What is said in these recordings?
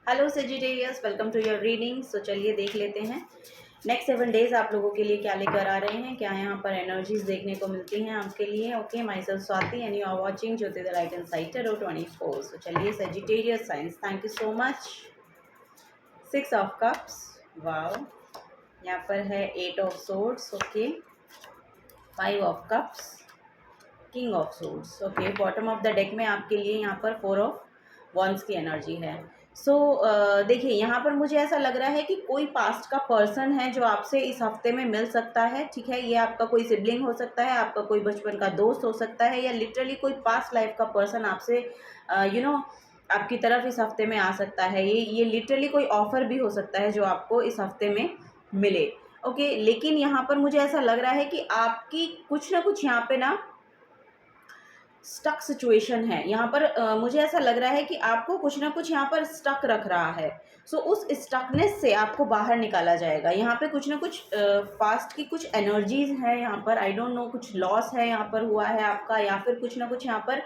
Hello Sagittarius, welcome to your reading. So चलिए देख लेते हैं नेक्स्ट 7 डेज आप लोगों के लिए क्या लेकर आ रहे हैं, क्या यहाँ पर एनर्जीज देखने को मिलती हैं आपके लिए। Okay, myself Swati and you are watching Jyoti the light and sight tarot 24। So चलिए Sagittarius science, thank you so much. 6 of cups, wow. यहाँ पर है 8 of swords, okay. 5 of cups, king of swords, okay. Bottom of the deck में आपके लिए यहाँ पर 4 of once की एनर्जी है। सो देखिए, यहाँ पर मुझे ऐसा लग रहा है कि कोई पास्ट का पर्सन है जो आपसे इस हफ्ते में मिल सकता है, ठीक है। ये आपका कोई सिबलिंग हो सकता है, आपका कोई बचपन का दोस्त हो सकता है, या लिटरली कोई पास्ट लाइफ का पर्सन आपसे आपकी तरफ इस हफ्ते में आ सकता है। ये लिटरली कोई ऑफर भी हो सकता है जो आपको इस हफ्ते में मिले, ओके। लेकिन यहाँ पर मुझे ऐसा लग रहा है कि आपकी कुछ ना कुछ यहाँ पे ना स्टक सिचुएशन है। यहाँ पर मुझे ऐसा लग रहा है कि आपको कुछ ना कुछ यहाँ पर स्टक रख रहा है। सो उस स्टकनेस से आपको बाहर निकाला जाएगा। यहाँ पे कुछ ना कुछ पास्ट की कुछ एनर्जीज है यहाँ पर, आई डोंट नो, कुछ लॉस है यहाँ पर हुआ है आपका, या फिर कुछ ना कुछ यहाँ पर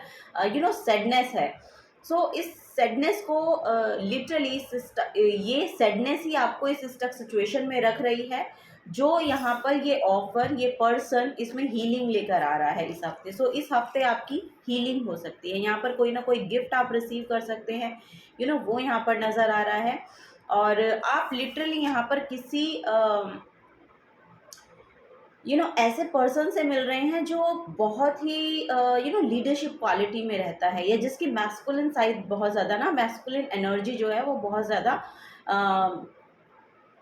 सैडनेस है। सो इस सैडनेस को लिटरली ये सैडनेस ही आपको इस स्टक सिचुएशन में रख रही है, जो यहाँ पर ये ऑफर, ये पर्सन इसमें हीलिंग लेकर आ रहा है इस हफ्ते। सो इस हफ्ते आपकी हीलिंग हो सकती है। यहाँ पर कोई ना कोई गिफ्ट आप रिसीव कर सकते हैं, वो यहाँ पर नज़र आ रहा है। और आप लिटरली यहाँ पर किसी ऐसे पर्सन से मिल रहे हैं जो बहुत ही लीडरशिप क्वालिटी में रहता है, या जिसकी मैस्कुलिन साइड बहुत ज़्यादा ना, मैस्कुलिन एनर्जी जो है वो बहुत ज़्यादा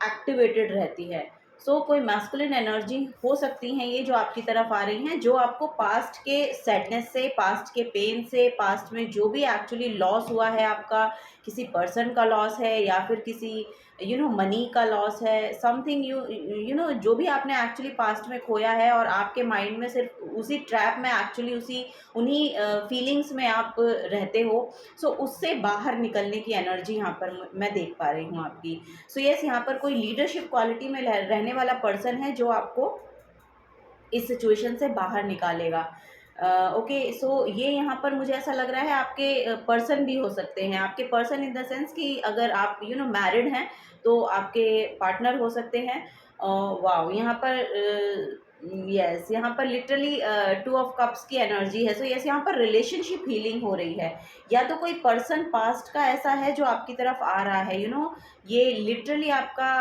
एक्टिवेटेड रहती है। सो कोई मैस्कुलिन एनर्जी हो सकती हैं ये जो आपकी तरफ आ रही हैं, जो आपको पास्ट के सैडनेस से, पास्ट के पेन से, पास्ट में जो भी एक्चुअली लॉस हुआ है आपका, किसी पर्सन का लॉस है या फिर किसी मनी का लॉस है, समथिंग जो भी आपने एक्चुअली पास्ट में खोया है, और आपके माइंड में सिर्फ उसी ट्रैप में, एक्चुअली उन्हीं फीलिंग्स में आप रहते हो। सो उससे बाहर निकलने की एनर्जी यहाँ पर मैं देख पा रही हूँ आपकी। सो यस, यहाँ पर कोई लीडरशिप क्वालिटी में रहने वाला पर्सन है जो आपको इस सिचुएशन से बाहर निकालेगा। ओके, सो ये यहाँ पर मुझे ऐसा लग रहा है आपके पर्सन भी हो सकते हैं। आपके पर्सन इन द सेंस कि अगर आप मैरिड हैं तो आपके पार्टनर हो सकते हैं। वाओ, यहाँ पर यस, यहाँ पर लिटरली 2 ऑफ कप्स की एनर्जी है। सो यस, यहाँ पर रिलेशनशिप हीलिंग हो रही है, या तो कोई पर्सन पास्ट का ऐसा है जो आपकी तरफ आ रहा है, ये लिटरली आपका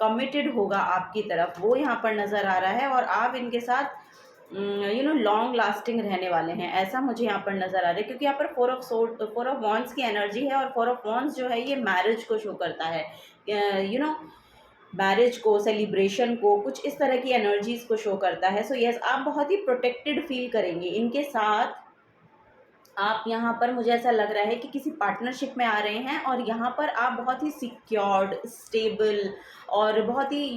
कमिटेड होगा आपकी तरफ, वो यहाँ पर नज़र आ रहा है। और आप इनके साथ लॉन्ग लास्टिंग रहने वाले हैं, ऐसा मुझे यहाँ पर नज़र आ रहा है। क्योंकि यहाँ पर 4 ऑफ वॉन्ड्स की एनर्जी है, और 4 ऑफ वॉन्ड्स जो है ये मैरिज को शो करता है, मैरिज को, सेलिब्रेशन को, कुछ इस तरह की एनर्जीज को शो करता है। सो यस, आप बहुत ही प्रोटेक्टेड फील करेंगे इनके साथ। आप यहाँ पर, मुझे ऐसा लग रहा है कि किसी पार्टनरशिप में आ रहे हैं, और यहाँ पर आप बहुत ही सिक्योर्ड, स्टेबल, और बहुत ही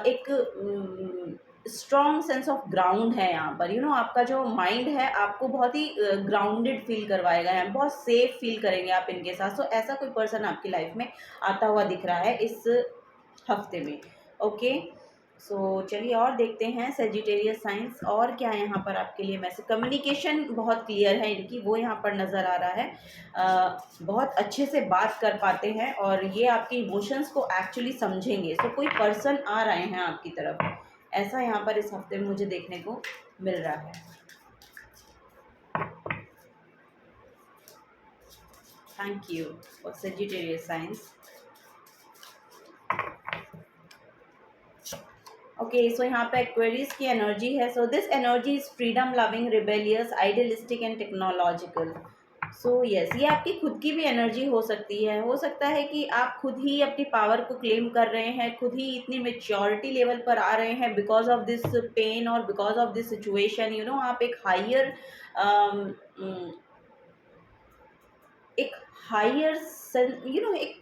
एक स्ट्रॉन्ग सेंस ऑफ ग्राउंड है यहाँ पर। आपका जो माइंड है आपको बहुत ही ग्राउंडेड फील करवाएगा, यहाँ बहुत सेफ फील करेंगे आप इनके साथ। सो ऐसा कोई पर्सन आपकी लाइफ में आता हुआ दिख रहा है इस हफ्ते में, ओके। सो चलिए और देखते हैं सेजिटेरियस साइंस, और क्या यहाँ पर आपके लिए मैसेज। कम्युनिकेशन बहुत क्लियर है इनकी, वो यहाँ पर नज़र आ रहा है। बहुत अच्छे से बात कर पाते हैं, और ये आपके इमोशंस को एक्चुअली समझेंगे। सो कोई पर्सन आ रहे हैं आपकी तरफ, ऐसा यहाँ पर इस हफ्ते में मुझे देखने को मिल रहा है। Thank you for Sagittarius science. Okay, so यहाँ पे एक्वेरियस की एनर्जी है। So this energy is freedom loving, rebellious, idealistic and technological. So yes, ये आपकी खुद की भी एनर्जी हो सकती है। हो सकता है कि आप खुद ही अपनी पावर को क्लेम कर रहे हैं, खुद ही इतनी मेच्योरिटी लेवल पर आ रहे हैं बिकॉज ऑफ दिस पेन और बिकॉज ऑफ दिस सिचुएशन। आप एक हायर एक हायर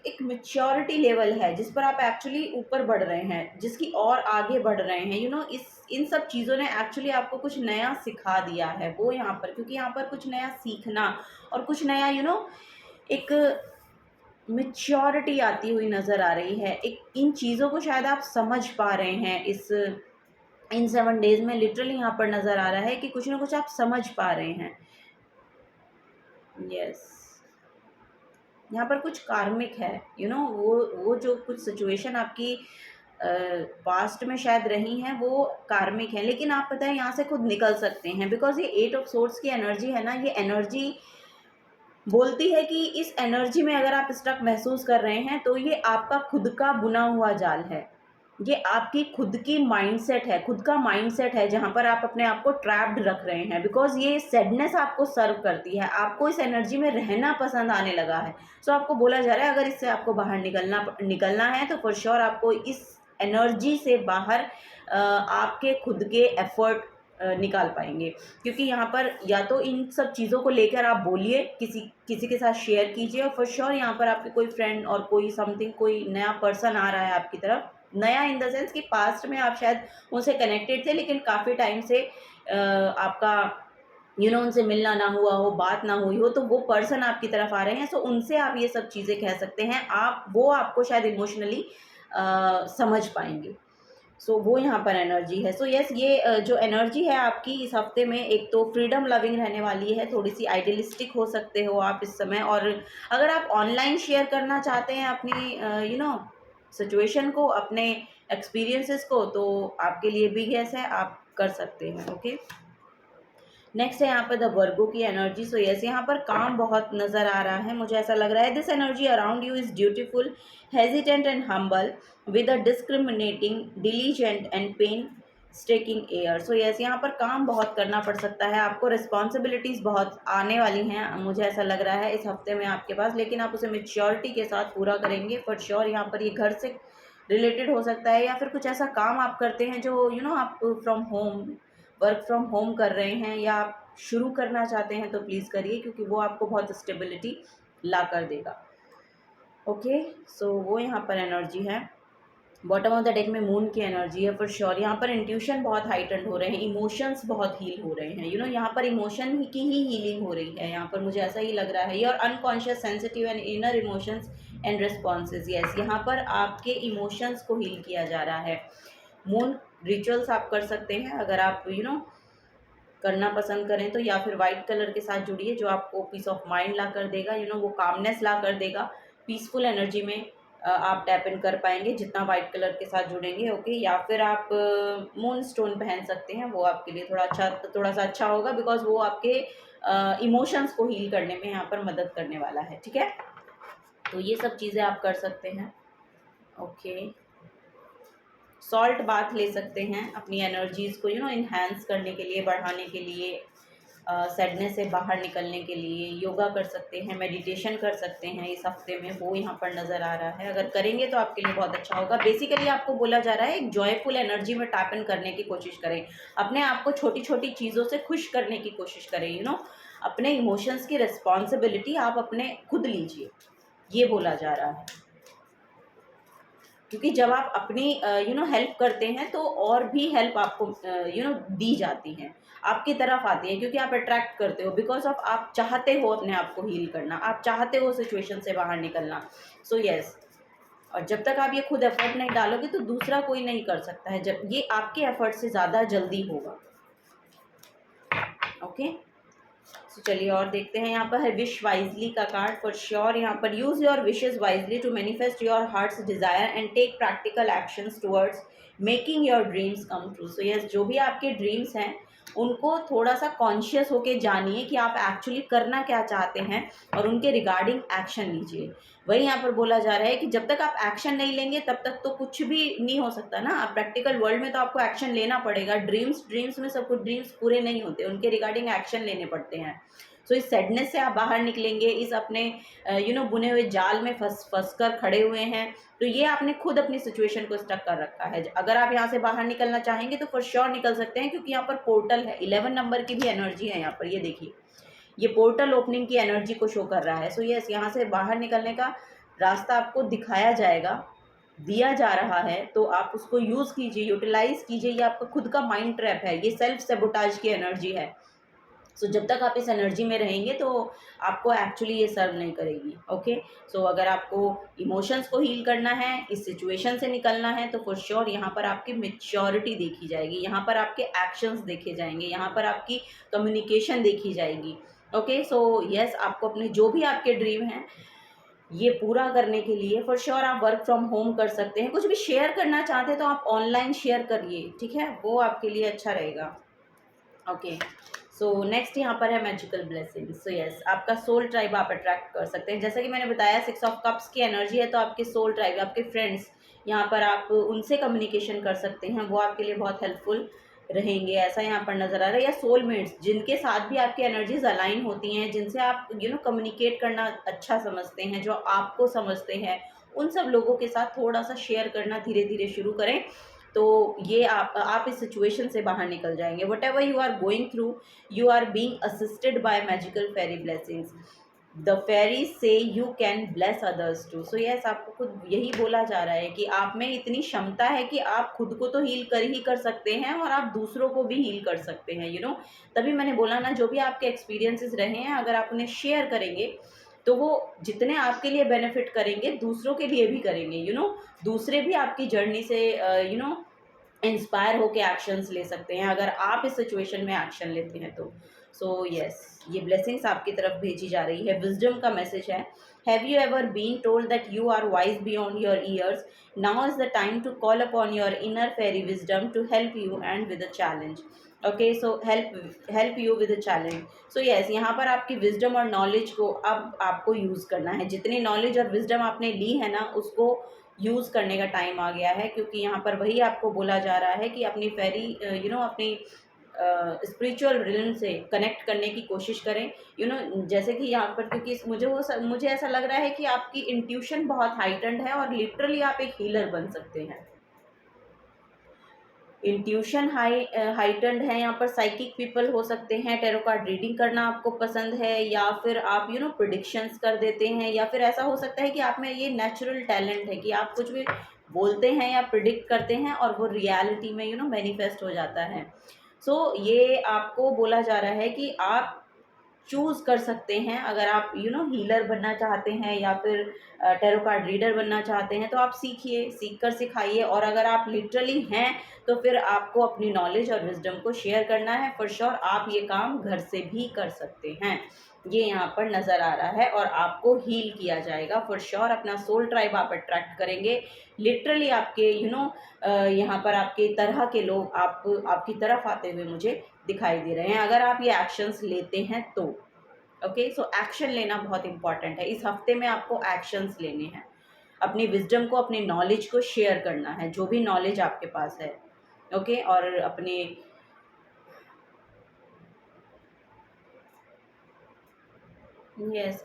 एक मेच्योरिटी लेवल है जिस पर आप एक्चुअली ऊपर बढ़ रहे हैं, जिसकी और आगे बढ़ रहे हैं। इन सब चीज़ों ने एक्चुअली आपको कुछ नया सिखा दिया है वो यहाँ पर, क्योंकि यहाँ पर कुछ नया सीखना और कुछ नया एक मेच्योरिटी आती हुई नज़र आ रही है। एक इन चीज़ों को शायद आप समझ पा रहे हैं इन 7 डेज में। लिटरली यहाँ पर नज़र आ रहा है कि कुछ ना कुछ आप समझ पा रहे हैं। यस, यहाँ पर कुछ कार्मिक है, वो जो कुछ सिचुएशन आपकी पास्ट में शायद रही हैं वो कार्मिक है, लेकिन आप पता है यहाँ से खुद निकल सकते हैं, बिकॉज ये 8 ऑफ सोर्ड्स की एनर्जी है ना, ये एनर्जी बोलती है कि इस एनर्जी में अगर आप स्टक महसूस कर रहे हैं तो ये आपका खुद का बुना हुआ जाल है, ये आपकी खुद की माइंडसेट है, खुद का माइंडसेट है जहाँ पर आप अपने आप को ट्रैप्ड रख रहे हैं, बिकॉज ये सैडनेस आपको सर्व करती है, आपको इस एनर्जी में रहना पसंद आने लगा है। सो आपको बोला जा रहा है अगर इससे आपको बाहर निकलना है तो फॉर श्योर आपको इस एनर्जी से बाहर आपके खुद के एफर्ट निकाल पाएंगे, क्योंकि यहाँ पर या तो इन सब चीज़ों को लेकर आप बोलिए, किसी किसी के साथ शेयर कीजिए, और फॉर श्योर यहाँ पर आपके कोई फ्रेंड और कोई समथिंग, कोई नया पर्सन आ रहा है आपकी तरफ, नया इन द सेंस कि पास्ट में आप शायद उनसे कनेक्टेड थे लेकिन काफ़ी टाइम से आपका उनसे मिलना ना हुआ हो, बात ना हुई हो, तो वो पर्सन आपकी तरफ आ रहे हैं। सो उनसे आप ये सब चीज़ें कह सकते हैं, वो आपको शायद इमोशनली समझ पाएंगे। सो वो यहाँ पर एनर्जी है। सो यस, ये जो एनर्जी है आपकी इस हफ्ते में, एक तो फ्रीडम लविंग रहने वाली है, थोड़ी सी आइडियलिस्टिक हो सकते हो आप इस समय, और अगर आप ऑनलाइन शेयर करना चाहते हैं अपनी सिचुएशन को, अपने एक्सपीरियंसेस को, तो आपके लिए भी यस है, आप कर सकते हैं। ओके, नेक्स्ट है यहाँ पर द वर्गो की एनर्जी। सो यस, यहाँ पर काम बहुत नज़र आ रहा है, मुझे ऐसा लग रहा है। This energy around you is dutiful, hesitant and humble with a discriminating, diligent and painstaking air. So yes, यहाँ पर काम बहुत करना पड़ सकता है आपको, रिस्पॉन्सिबिलिटीज़ बहुत आने वाली हैं, मुझे ऐसा लग रहा है इस हफ्ते में आपके पास, लेकिन आप उसे मेच्योरिटी के साथ पूरा करेंगे फॉर श्योर। यहाँ पर ये घर से रिलेटेड हो सकता है, या फिर कुछ ऐसा काम आप करते हैं जो आप वर्क फ्रॉम होम कर रहे हैं, या आप शुरू करना चाहते हैं, तो प्लीज़ करिए, क्योंकि वो आपको बहुत स्टेबिलिटी ला कर देगा। ओके, सो वो यहाँ पर एनर्जी है। बॉटम ऑफ द डेक में मून की एनर्जी है फॉर श्योर। यहाँ पर इंट्यूशन बहुत हाइटेंड हो रहे हैं, इमोशंस बहुत हील हो रहे हैं, यहाँ पर इमोशन की ही हीलिंग हो रही है, यहाँ पर मुझे ऐसा ही लग रहा है। Your unconscious sensitive and inner emotions and responses. Yes, यहाँ पर आपके इमोशंस को हील किया जा रहा है। मून रिचुअल्स आप कर सकते हैं अगर आप करना पसंद करें तो, या फिर वाइट कलर के साथ जुड़िए जो आपको पीस ऑफ माइंड ला कर देगा, वो कामनेस ला कर देगा, पीसफुल एनर्जी में आप टैप इन कर पाएंगे जितना वाइट कलर के साथ जुड़ेंगे। ओके, या फिर आप मून स्टोन पहन सकते हैं, वो आपके लिए थोड़ा सा अच्छा होगा, बिकॉज वो आपके इमोशंस को हील करने में यहाँ पर मदद करने वाला है। ठीक है, तो ये सब चीज़ें आप कर सकते हैं। ओके, सॉल्ट बाथ ले सकते हैं अपनी एनर्जीज़ को इन्हांस करने के लिए, बढ़ाने के लिए, सैडनेस से बाहर निकलने के लिए योगा कर सकते हैं, मेडिटेशन कर सकते हैं इस हफ्ते में, वो यहाँ पर नज़र आ रहा है। अगर करेंगे तो आपके लिए बहुत अच्छा होगा। बेसिकली आपको बोला जा रहा है एक जॉयफुल एनर्जी में टैप इन करने की कोशिश करें, अपने आप को छोटी छोटी चीज़ों से खुश करने की कोशिश करें, अपने इमोशंस की रिस्पॉन्सिबिलिटी आप अपने खुद लीजिए, ये बोला जा रहा है। क्योंकि जब आप अपनी हेल्प करते हैं तो और भी हेल्प आपको दी जाती है, आपकी तरफ आती है, क्योंकि आप अट्रैक्ट करते हो, बिकॉज ऑफ आप चाहते हो अपने आप को हील करना, आप चाहते हो सिचुएशन से बाहर निकलना। सो यस, और जब तक आप ये खुद एफर्ट नहीं डालोगे तो दूसरा कोई नहीं कर सकता है, जब ये आपके एफर्ट से ज़्यादा जल्दी होगा। ओके, तो चलिए और देखते हैं। यहाँ पर है विश वाइजली का कार्ड फॉर श्योर। यहाँ पर use your wishes wisely to manifest your heart's desire and take practical actions towards making your dreams come true. So yes, जो भी आपके ड्रीम्स हैं उनको थोड़ा सा कॉन्शियस होके जानिए कि आप एक्चुअली करना क्या चाहते हैं, और उनके रिगार्डिंग एक्शन लीजिए। वही यहाँ पर बोला जा रहा है कि जब तक आप एक्शन नहीं लेंगे तब तक तो कुछ भी नहीं हो सकता ना। आप प्रैक्टिकल वर्ल्ड में तो आपको एक्शन लेना पड़ेगा। ड्रीम्स में सब कुछ ड्रीम्स पूरे नहीं होते, उनके रिगार्डिंग एक्शन लेने पड़ते हैं। सो इस सैडनेस से आप बाहर निकलेंगे, इस अपने बुने हुए जाल में फंस कर खड़े हुए हैं, तो ये आपने खुद अपनी सिचुएशन को स्टक कर रखा है। अगर आप यहाँ से बाहर निकलना चाहेंगे तो फॉर श्योर निकल सकते हैं, क्योंकि यहाँ पर पोर्टल है, 11 नंबर की भी एनर्जी है यहाँ पर, ये देखिए, ये पोर्टल ओपनिंग की एनर्जी को शो कर रहा है। सो यस, यहाँ से बाहर निकलने का रास्ता आपको दिखाया जाएगा, दिया जा रहा है, तो आप उसको यूज़ कीजिए, यूटिलाइज कीजिए। ये आपका खुद का माइंड ट्रैप है, ये सेल्फ सेबोटाज की एनर्जी है। सो जब तक आप इस एनर्जी में रहेंगे तो आपको एक्चुअली ये सर्व नहीं करेगी। ओके, सो अगर आपको इमोशंस को हील करना है, इस सिचुएशन से निकलना है, तो फॉर श्योर यहाँ पर आपकी मेच्योरिटी देखी जाएगी, यहाँ पर आपके एक्शंस देखे जाएंगे, यहाँ पर आपकी कम्युनिकेशन देखी जाएगी। ओके, सो यस, आपको अपने जो भी आपके ड्रीम हैं ये पूरा करने के लिए फॉर श्योर आप वर्क फ्रॉम होम कर सकते हैं। कुछ भी शेयर करना चाहते हैं तो आप ऑनलाइन शेयर करिए, ठीक है, वो आपके लिए अच्छा रहेगा। ओके, सो नेक्स्ट यहाँ पर है मैजिकल ब्लेसिंग्स। सो यस, आपका सोल ट्राइब आप अट्रैक्ट कर सकते हैं। जैसा कि मैंने बताया 6 ऑफ कप्स की एनर्जी है, तो आपके सोल ट्राइब, आपके फ्रेंड्स, यहाँ पर आप उनसे कम्युनिकेशन कर सकते हैं, वो आपके लिए बहुत हेल्पफुल रहेंगे, ऐसा यहाँ पर नज़र आ रहा है। या सोलमेट्स, जिनके साथ भी आपकी एनर्जीज अलाइन होती हैं, जिनसे आप कम्युनिकेट करना अच्छा समझते हैं, जो आपको समझते हैं, उन सब लोगों के साथ थोड़ा सा शेयर करना धीरे धीरे शुरू करें, तो ये आप इस सिचुएशन से बाहर निकल जाएंगे। Whatever you are going through, you are being assisted by magical fairy blessings. The fairy से you can bless others too. So yes, आपको खुद यही बोला जा रहा है कि आप में इतनी क्षमता है कि आप खुद को तो हील कर सकते हैं और आप दूसरों को भी हील कर सकते हैं, तभी मैंने बोला ना, जो भी आपके एक्सपीरियंसेस रहे हैं, अगर आप उन्हें शेयर करेंगे तो वो जितने आपके लिए बेनिफिट करेंगे, दूसरों के लिए भी करेंगे। दूसरे भी आपकी जर्नी से इंस्पायर होके एक्शंस ले सकते हैं, अगर आप इस सिचुएशन में एक्शन लेते हैं तो। सो यस, ये ब्लेसिंग्स आपकी तरफ भेजी जा रही है। विजडम का मैसेज है, have you ever been told that you are wise beyond your years, now is the time to call upon your inner fairy wisdom to help you and with a challenge. Okay, so help you with a challenge. So yes, यहाँ पर आपकी wisdom और knowledge को अब आपको use करना है। जितनी नॉलेज और विजडम आपने ली है ना, उसको यूज़ करने का टाइम आ गया है, क्योंकि यहाँ पर वही आपको बोला जा रहा है कि अपनी फेरी अपनी स्पिरिचुअल रिलम से कनेक्ट करने की कोशिश करें। जैसे कि यहाँ पर, क्योंकि मुझे ऐसा लग रहा है कि आपकी इंट्यूशन बहुत हाइटेंड है और लिटरली आप एक हीलर बन सकते हैं। इंट्यूशन हाइटेंड है यहाँ पर। साइकिक पीपल हो सकते हैं, टैरो कार्ड रीडिंग करना आपको पसंद है, या फिर आप प्रिडिक्शंस कर देते हैं, या फिर ऐसा हो सकता है कि आप में ये नेचुरल टैलेंट है कि आप कुछ भी बोलते हैं या प्रिडिक्ट करते हैं और वो रियलिटी में मैनिफेस्ट हो जाता है। ये आपको बोला जा रहा है कि आप चूज़ कर सकते हैं। अगर आप हीलर बनना चाहते हैं या फिर टैरो कार्ड रीडर बनना चाहते हैं, तो आप सीखिए, सीख कर सिखाइए। और अगर आप लिटरली हैं, तो फिर आपको अपनी नॉलेज और विजडम को शेयर करना है। फॉर श्योर आप ये काम घर से भी कर सकते हैं, ये यहाँ पर नज़र आ रहा है, और आपको हील किया जाएगा। फॉर श्योर अपना सोल ट्राइब आप अट्रैक्ट करेंगे। लिटरली आपके यहाँ पर आपके तरह के लोग आपकी तरफ आते हुए मुझे दिखाई दे रहे हैं, अगर आप ये एक्शंस लेते हैं तो। ओके, सो एक्शन लेना बहुत इंपॉर्टेंट है। इस हफ्ते में आपको एक्शंस लेने हैं, अपनी विजडम को, अपनी नॉलेज को शेयर करना है, जो भी नॉलेज आपके पास है। ओके, और अपने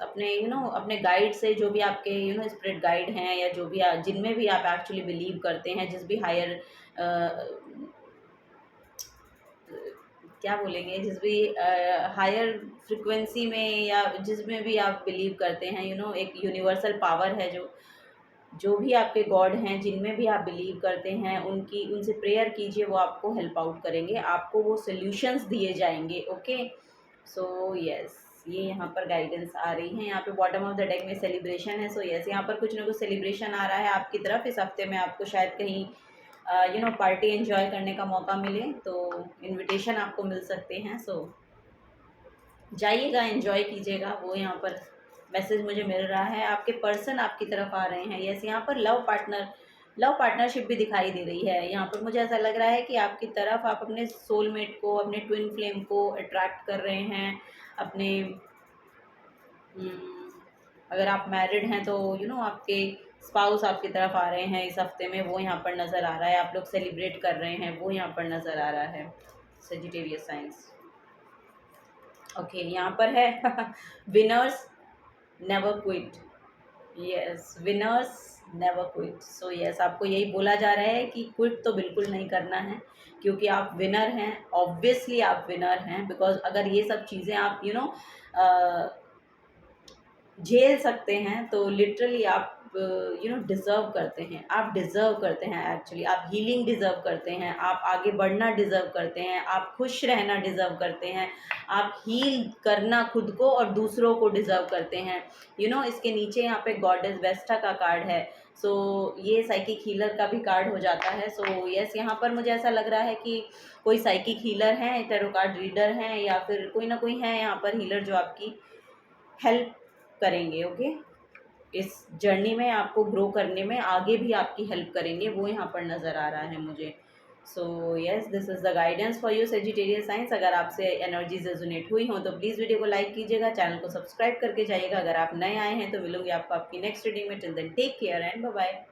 अपने अपने गाइड से, जो भी आपके स्पिरिट गाइड हैं, या जो भी जिनमें भी आप एक्चुअली बिलीव करते हैं, जिस भी हायर क्या बोलेंगे, जिस भी हायर फ्रिक्वेंसी में, या जिसमें भी आप बिलीव करते हैं, एक यूनिवर्सल पावर है, जो भी आपके गॉड हैं, जिनमें भी आप बिलीव करते हैं, उनसे प्रेयर कीजिए, वो आपको हेल्प आउट करेंगे, आपको वो सॉल्यूशंस दिए जाएंगे। ओके, सो यस, ये यहाँ पर गाइडेंस आ रही है। यहाँ पे बॉटम ऑफ द डेक में सेलिब्रेशन है। सो यस, यहाँ पर कुछ ना कुछ सेलिब्रेशन आ रहा है आपकी तरफ। इस हफ्ते में आपको शायद कहीं पार्टी एंजॉय करने का मौका मिले, तो इनविटेशन आपको मिल सकते हैं। सो जाइएगा, एंजॉय कीजिएगा, वो यहाँ पर मैसेज मुझे मिल रहा है। आपके पर्सन आपकी तरफ आ रहे हैं। यस, यहाँ पर लव पार्टनरशिप भी दिखाई दे रही है। यहाँ पर मुझे ऐसा लग रहा है कि आपकी तरफ आप अपने सोलमेट को, अपने ट्विन फ्लेम को अट्रैक्ट कर रहे हैं। अपने अगर आप मैरिड हैं तो आपके स्पाउस आपकी तरफ आ रहे हैं इस हफ्ते में, वो यहाँ पर नज़र आ रहा है। आप लोग सेलिब्रेट कर रहे हैं, वो यहाँ पर नज़र आ रहा है। Sagittarius science. ओके, यहाँ पर है winners never quit. Yes, winners never quit. सो यस, आपको यही बोला जा रहा है कि क्विट तो बिल्कुल नहीं करना है, क्योंकि आप विनर हैं। ऑब्वियसली आप विनर हैं, बिकॉज अगर ये सब चीज़ें आप झेल सकते हैं, तो लिटरली आप डिज़र्व करते हैं। आप डिज़र्व करते हैं, एक्चुअली आप हीलिंग डिज़र्व करते हैं, आप आगे बढ़ना डिज़र्व करते हैं, आप खुश रहना डिज़र्व करते हैं, आप हील करना खुद को और दूसरों को डिज़र्व करते हैं। इसके नीचे यहाँ पे गॉडेस वेस्टा का कार्ड है। सो ये साइकिक हीलर का भी कार्ड हो जाता है। सो यस, यहाँ पर मुझे ऐसा लग रहा है कि कोई साइकिक हीलर हैं, टैरो कार्ड रीडर हैं, या फिर कोई ना कोई है यहाँ पर हीलर जो आपकी हेल्प करेंगे। ओके, इस जर्नी में आपको ग्रो करने में आगे भी आपकी हेल्प करेंगे, वो यहाँ पर नज़र आ रहा है मुझे। So yes, this is the guidance for you Sagittarius science. अगर आपसे एनर्जीज रेजोनेट हुई हो तो प्लीज़ वीडियो को लाइक कीजिएगा, चैनल को सब्सक्राइब करके जाइएगा। अगर आप नए आए हैं तो मिलूंगी आपको आपकी नेक्स्ट रीडिंग में। Till then take care and bye bye.